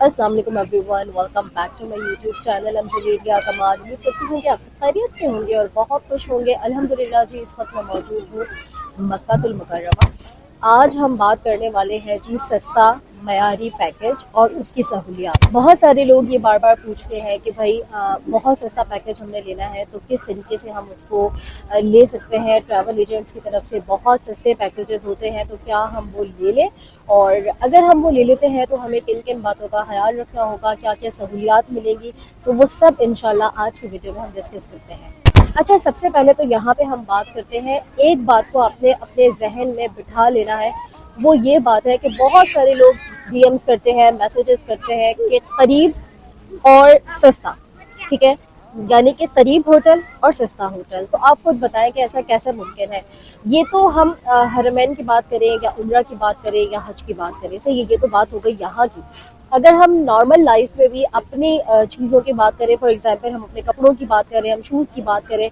अस्सलाम वालेकुम everyone, welcome back to my YouTube channel. हम जवेरिया कमाल। उम्मीद करती हूँ कि आप सब खैरियत से होंगे और बहुत खुश होंगे। अल्हम्दुलिल्लाह जी, इस वक्त मैं मौजूद हूँ मक्कातुल मुकर्रमा। आज हम बात करने वाले हैं जी सस्ता मयारी पैकेज और उसकी सहूलियात। बहुत सारे लोग ये बार बार पूछते हैं कि भाई बहुत सस्ता पैकेज हमने लेना है तो किस तरीके से हम उसको ले सकते हैं। ट्रैवल एजेंट्स की तरफ से बहुत सस्ते पैकेजेस होते हैं, तो क्या हम वो ले लें, और अगर हम वो ले लेते हैं तो हमें किन किन बातों का ख्याल रखना होगा, क्या क्या सहूलियात मिलेंगी, तो वो सब इंशाल्लाह आज की वीडियो में हम डिस्कस करते हैं। अच्छा, सबसे पहले तो यहाँ पे हम बात करते हैं, एक बात को आपने अपने जहन में बिठा लेना है। वो ये बात है कि बहुत सारे लोग डीएम्स करते हैं, मैसेजेस करते हैं कि करीब और सस्ता, ठीक है, यानी कि करीब होटल और सस्ता होटल। तो आप खुद बताएं कि ऐसा कैसे मुमकिन है। ये तो हम हरमैन की बात करें या उम्रा की बात करें या हज की बात करें, सही, ये तो बात हो गई यहाँ की। अगर हम नॉर्मल लाइफ में भी अपनी चीज़ों की बात करें, फॉर एग्जांपल हम अपने कपड़ों की बात करें, हम शूज़ की बात करें,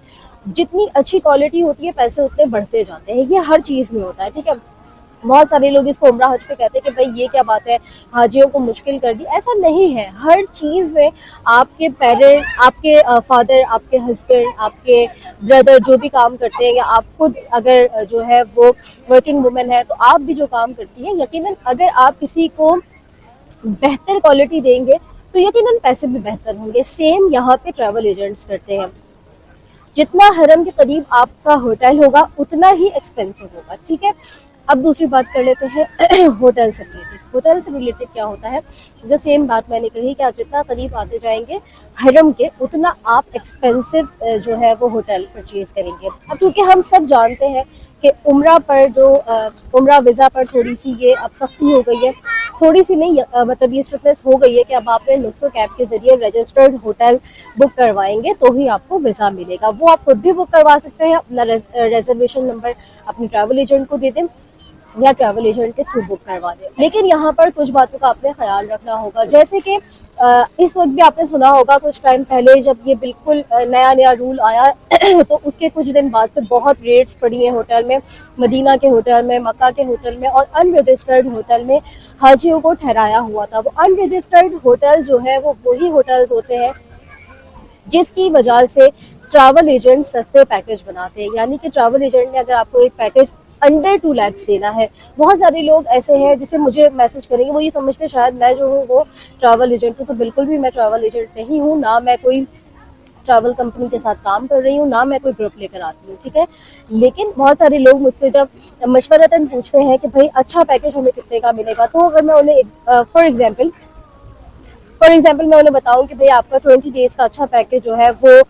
जितनी अच्छी क्वालिटी होती है पैसे उतने बढ़ते जाते हैं। ये हर चीज़ में होता है, ठीक है। बहुत सारे लोग इसको उम्रा हज पे कहते हैं कि भाई ये क्या बात है, हाजियों को मुश्किल कर दी। ऐसा नहीं है, हर चीज़ में आपके पेरेंट, आपके फादर, आपके हस्बैंड, आपके ब्रदर जो भी काम करते हैं, या आप खुद अगर जो है वो वर्किंग वुमेन है, तो आप भी जो काम करती हैं, यकीनन अगर आप किसी को बेहतर क्वालिटी देंगे तो यकीनन पैसे भी बेहतर होंगे। सेम यहाँ पे ट्रैवल एजेंट्स करते हैं। जितना हरम के करीब आपका होटल होगा उतना ही एक्सपेंसिव होगा, ठीक है। अब दूसरी बात कर लेते हैं होटल से रिलेटेड। होटल से रिलेटेड क्या होता है, जो सेम बात मैंने कही कि आप जितना करीब आते जाएंगे हरम के उतना आप एक्सपेंसिव जो है वो होटल परचेज करेंगे। अब क्योंकि हम सब जानते हैं कि उम्रा पर जो उम्रा वीज़ा पर थोड़ी सी ये अब सख्ती हो गई है, थोड़ी सी नहीं, मतलब ये स्ट्रिक्टनेस हो गई है कि अब आपने नुस्खो कैब के जरिए रजिस्टर्ड होटल बुक करवाएंगे तो ही आपको वीज़ा मिलेगा। वो आप खुद भी बुक करवा सकते हैं, अपना रिजर्वेशन नंबर अपने ट्रैवल एजेंट को दे दें या ट्रैवल एजेंट के थ्रू बुक करवा दें। लेकिन यहाँ पर कुछ बातों का आपने ख्याल रखना होगा, जैसे कि इस वक्त भी आपने सुना होगा कुछ टाइम पहले जब ये बिल्कुल नया नया रूल आया तो उसके कुछ दिन बाद से बहुत रेट्स पड़ी हैं होटल में, मदीना के होटल में, मक्का के होटल में और अनरजिस्टर्ड होटल में हाजियों को ठहराया हुआ था। वो अनरजिस्टर्ड होटल जो है वो वही होटल्स होते हैं जिसकी वजह से ट्रैवल एजेंट सस्ते पैकेज बनाते हैं। यानी कि ट्रैवल एजेंट ने अगर आपको एक पैकेज अंडर 2 लाख देना है, बहुत सारे लोग ऐसे हैं जिसे मुझे मैसेज करेंगे, वो ये समझते शायद मैं जो हूँ वो ट्रैवल एजेंट हूँ। तो बिल्कुल भी मैं ट्रैवल एजेंट नहीं हूँ, ना मैं कोई ट्रैवल कंपनी के साथ काम कर रही हूँ, ना मैं कोई ग्रुप लेकर आती हूँ, ठीक है। लेकिन बहुत सारे लोग मुझसे जब मशवरतन पूछते हैं कि भाई अच्छा पैकेज हमें कितने का मिलेगा, तो अगर मैं उन्हें फॉर एग्जाम्पल मैं उन्हें बताऊं कि भाई आपका 20 डेज का अच्छा पैकेज जो है वो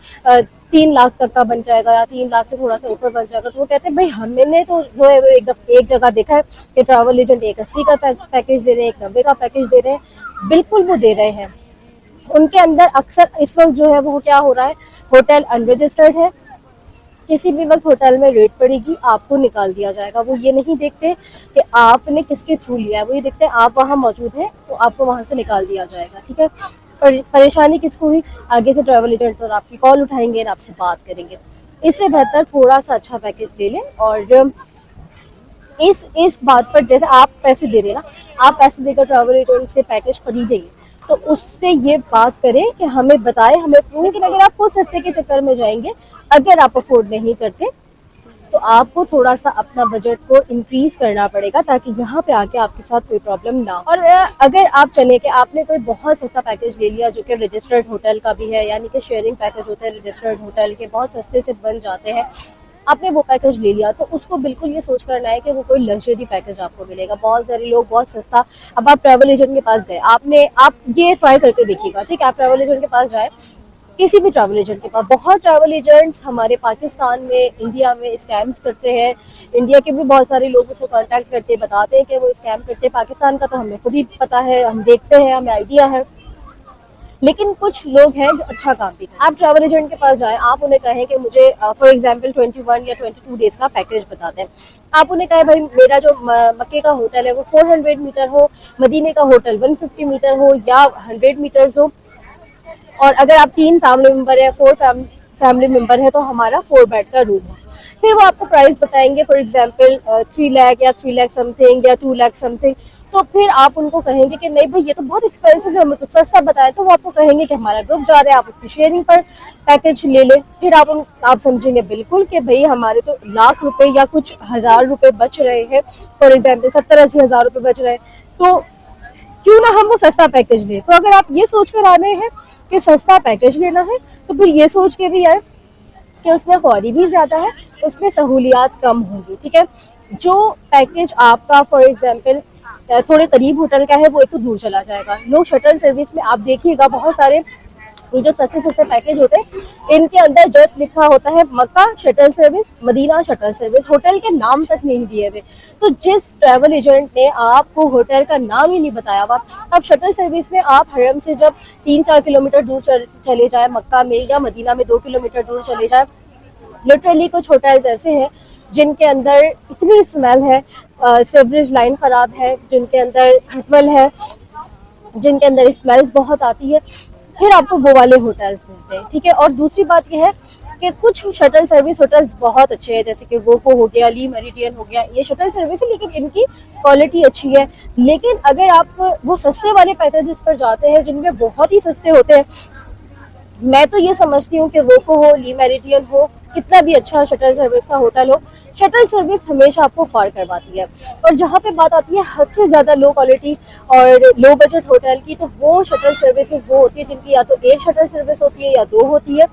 3 लाख तक का बन जाएगा या 3 लाख से थोड़ा सा ऊपर बन जाएगा, तो वो कहते हैं भाई हमने तो जो है वो एक जगह देखा है कि ट्रैवल एजेंट 180 का पैकेज दे रहे हैं, 190 का पैकेज दे रहे हैं। बिल्कुल वो दे रहे हैं। उनके अंदर अक्सर इस वक्त जो है वो क्या हो रहा है, होटल अनरजिस्टर्ड है, किसी भी वक्त होटल में रेट पड़ेगी आपको निकाल दिया जाएगा। वो ये नहीं देखते कि आपने किसके थ्रू लिया है, वो ये देखते हैं आप वहाँ मौजूद हैं तो आपको वहाँ से निकाल दिया जाएगा, ठीक है। परेशानी किसको हुई, आगे से ट्रैवल एजेंट तो आपकी कॉल उठाएंगे ना आपसे बात करेंगे। इससे बेहतर थोड़ा सा अच्छा पैकेज ले लें। और इस बात पर, जैसे आप पैसे दे रहे ना, आप पैसे देकर ट्रैवल एजेंट से पैकेज खरीदेंगे तो उससे ये बात करें कि हमें बताएं, हमें प्रूव। लेकिन अगर आप खुद सस्ते के चक्कर में जाएंगे, अगर आप अफोर्ड नहीं करते, तो आपको थोड़ा सा अपना बजट को इंक्रीज करना पड़ेगा ताकि यहाँ पे आके आपके साथ कोई प्रॉब्लम ना हो। और अगर आप चले कि आपने कोई बहुत सस्ता पैकेज ले लिया जो कि रजिस्टर्ड होटल का भी है, यानी कि शेयरिंग पैकेज होते हैं रजिस्टर्ड होटल के, बहुत सस्ते से बन जाते हैं, आपने वो पैकेज ले लिया, तो उसको बिल्कुल ये सोच करना है कि वो कोई लग्जरी पैकेज आपको मिलेगा। बहुत सारे लोग बहुत सस्ता, अब आप ट्रैवल एजेंट के पास गए, आप ये ट्राई करके देखिएगा, ठीक है। आप ट्रैवल एजेंट के पास जाए, किसी भी ट्रैवल एजेंट के पास, बहुत ट्रैवल एजेंट्स हमारे पाकिस्तान में, इंडिया में स्कैम्स करते हैं। इंडिया के भी बहुत सारे लोग मुझसे कांटेक्ट करते हैं, बताते हैं कि वो स्कैम करते हैं। पाकिस्तान का तो हमें खुद ही पता है, हम देखते हैं, हमें आइडिया है। लेकिन कुछ लोग हैं जो अच्छा काम भी करते हैं। आप ट्रैवल एजेंट के पास जाएं, आप उन्हें कहें कि मुझे फॉर एग्जांपल 21 या 22 डेज का पैकेज बताते हैं। आप उन्हें कहें भाई मेरा जो मक्के का होटल है वो 400 मीटर हो, मदीने का होटल 150 मीटर हो या 100 मीटर्स हो, और अगर आप 3 फैमिली मेंबर है, 4 फैमिली मेंबर है, तो हमारा 4 बेड का रूम है। फिर वो आपको प्राइस बताएंगे, फॉर एग्जांपल 3 लाख या 3 लाख समथिंग या 2 लाख समथिंग। तो फिर आप उनको कहेंगे कि नहीं भाई ये तो बहुत एक्सपेंसिव है, हमें कुछ सस्ता बताया, तो वो आपको कहेंगे कि हमारा ग्रुप जा रहा है, आप उसकी शेयरिंग पर पैकेज ले लें। फिर आप समझेंगे बिल्कुल कि भाई हमारे तो लाख रुपए या कुछ हजार रुपए बच रहे हैं, फॉर एग्जाम्पल 70-80 हजार रुपए बच रहे हैं, तो क्यों ना हम वो सस्ता पैकेज लें। तो अगर आप ये सोच कर आ रहे हैं कि सस्ता पैकेज लेना है, तो फिर ये सोच के भी आए कि उसमें ख्वारी भी ज्यादा है, उसमें सहूलियात कम होंगी। ठीक है, जो पैकेज आपका फॉर एग्जाम्पल थोड़े करीब होटल का है, वो एक तो दूर चला जाएगा। लोग शटल सर्विस में आप देखिएगा बहुत सारे ये जो सस्ते सस्ते पैकेज होते हैं, इनके अंदर जस्ट लिखा होता है Mecca shuttle service, Medina shuttle service, hotel के नाम तक नहीं दिए हुए। तो जिस ट्रैवल एजेंट ने आपको होटल का नाम ही नहीं बताया हुआ, अब शटल सर्विस में आप हरम से जब 3-4 किलोमीटर दूर चले जाए मक्का में, या मदीना में 2 किलोमीटर दूर चले जाए, लिटरली कुछ होटल्स ऐसे हैं जिनके अंदर इतनी स्मेल है, सेवरेज लाइन खराब है, जिनके अंदर खटमल है, जिनके अंदर स्मेल्स बहुत आती है, फिर आपको वो वाले होटल्स मिलते हैं। ठीक है, और दूसरी बात यह है कि कुछ शटल सर्विस होटल्स बहुत अच्छे हैं, जैसे कि वोको हो गया, ली मेरिडियन हो गया, ये शटल सर्विस है लेकिन इनकी क्वालिटी अच्छी है। लेकिन अगर आप वो सस्ते वाले पैकेजेस पर जाते हैं जिनमें बहुत ही सस्ते होते हैं, मैं तो ये समझती हूँ कि वोको हो, ली मेरिडियन हो, कितना भी अच्छा शटल सर्विस का होटल हो, शटल सर्विस हमेशा आपको ख्वार करवाती है। और जहाँ पे बात आती है हद से ज्यादा लो क्वालिटी और लो बजट होटल की, तो वो शटल सर्विसेज वो होती है जिनकी या तो एक शटल सर्विस होती है या दो होती है।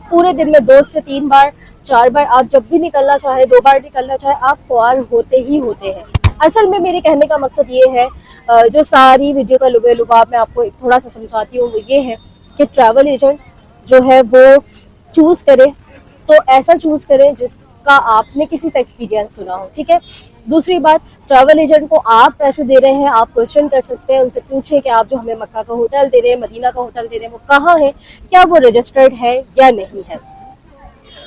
पूरे दिन में 2 से 3 बार 4 बार आप जब भी निकलना चाहे, 2 बार निकलना चाहे, आप ख्वार होते ही होते हैं। असल में मेरे कहने का मकसद ये है, जो सारी वीडियो का लुबे लुबाब मैं आपको थोड़ा सा समझाती हूँ, वो ये है कि ट्रैवल एजेंट जो है वो चूज करे तो ऐसा चूज करें जिसका आपने किसी से एक्सपीरियंस सुना हो। ठीक है, दूसरी बात, ट्रैवल एजेंट को आप पैसे दे रहे हैं, आप क्वेश्चन कर सकते हैं, उनसे पूछें कि आप जो हमें मक्का का होटल दे रहे हैं, मदीना का होटल दे रहे हैं, वो कहाँ है, क्या वो रजिस्टर्ड है या नहीं है।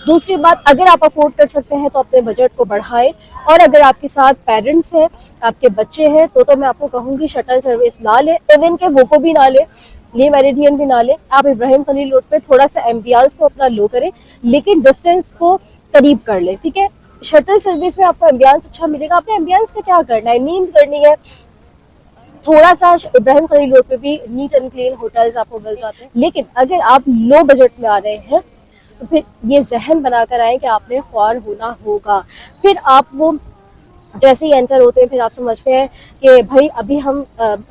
दूसरी बात, अगर आप अफोर्ड कर सकते हैं तो अपने बजट को बढ़ाएं, और अगर आपके साथ पेरेंट्स हैं, आपके बच्चे हैं, तो मैं आपको कहूंगी शटल सर्विस ना ले, इवन के वो को भी ना ले, ली मेरिडियन भी ना ले। आप इब्राहिम खलील रोड पे थोड़ा सा एम्बियंस को अपना लो करें, लेकिन डिस्टेंस को करीब कर ले। ठीक है, शटल सर्विस में आपको एम्बियंस अच्छा मिलेगा। आपने एम्बियंस का क्या करना है, नींद करनी है। थोड़ा सा इब्राहिम खलील रोड पे भी नीट एंड क्लीन होटल्स आपको मिल जाते हैं, लेकिन अगर आप लो बजट में आ रहे हैं तो फिर ये जहन बनाकर आए कि आपने ख्वार होना होगा। फिर आप वो जैसे ही एंटर होते हैं, फिर आप समझते हैं कि भाई अभी हम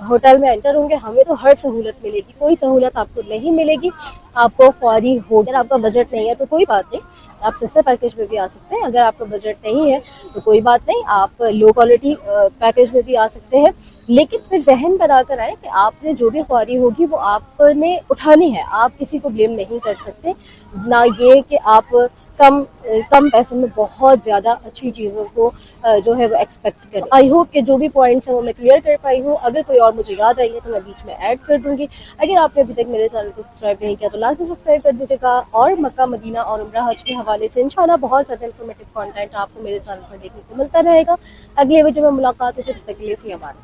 होटल में एंटर होंगे, हमें तो हर सहूलत मिलेगी, कोई सहूलत आपको नहीं मिलेगी, आपको ख्वारी हो। अगर आपका बजट नहीं है तो कोई बात नहीं, आप सस्ते पैकेज में भी आ सकते हैं। अगर आपका बजट नहीं है तो कोई बात नहीं, आप लो क्वालिटी पैकेज में भी आ सकते हैं। लेकिन फिर जहन बनाकर आए कि आपने जो भी ख्वारी होगी वो आपने उठानी है, आप किसी को ब्लेम नहीं कर सकते। ना ये कि आप कम पैसों में बहुत ज्यादा अच्छी चीजों को जो है वो एक्सपेक्ट करें। आई होप कि जो भी पॉइंट्स हैं वो मैं क्लियर कर पाई हूँ। अगर कोई और मुझे याद आई है तो मैं बीच में ऐड कर दूंगी। अगर आपने अभी तक मेरे चैनल को सब्सक्राइब नहीं किया तो लाजमी सब्सक्राइब कर दीजिएगा। और मक्का, मदीना और उम्रा हज के हवाले से इंशाल्लाह बहुत ज़्यादा इन्फॉर्मेटिव कंटेंट आपको मेरे चैनल पर देखने को मिलता रहेगा। अगले वीडियो में मुलाकात है, तब तक के लिए फिर हमारा